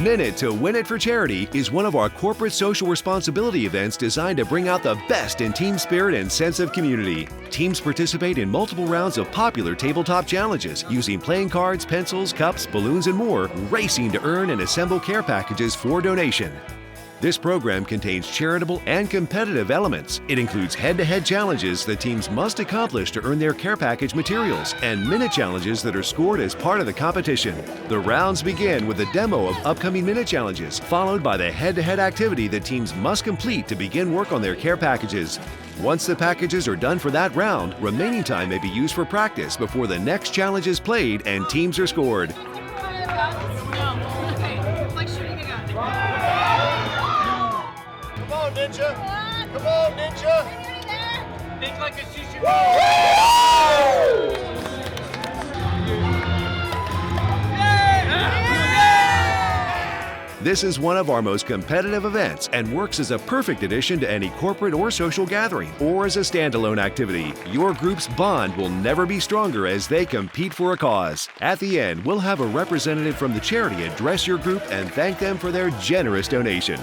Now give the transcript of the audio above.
Minute-2-Win-It for Charity is one of our corporate social responsibility events designed to bring out the best in team spirit and sense of community. Teams participate in multiple rounds of popular tabletop challenges using playing cards, pencils, cups, balloons, and more, racing to earn and assemble care packages for donation. This program contains charitable and competitive elements. It includes head-to-head challenges that teams must accomplish to earn their care package materials and minute challenges that are scored as part of the competition. The rounds begin with a demo of upcoming minute challenges, followed by the head-to-head activity that teams must complete to begin work on their care packages. Once the packages are done for that round, remaining time may be used for practice before the next challenge is played and teams are scored. Come on, Ninja! Come on, Ninja! Think like a shushu. This is one of our most competitive events and works as a perfect addition to any corporate or social gathering or as a standalone activity. Your group's bond will never be stronger as they compete for a cause. At the end, we'll have a representative from the charity address your group and thank them for their generous donation.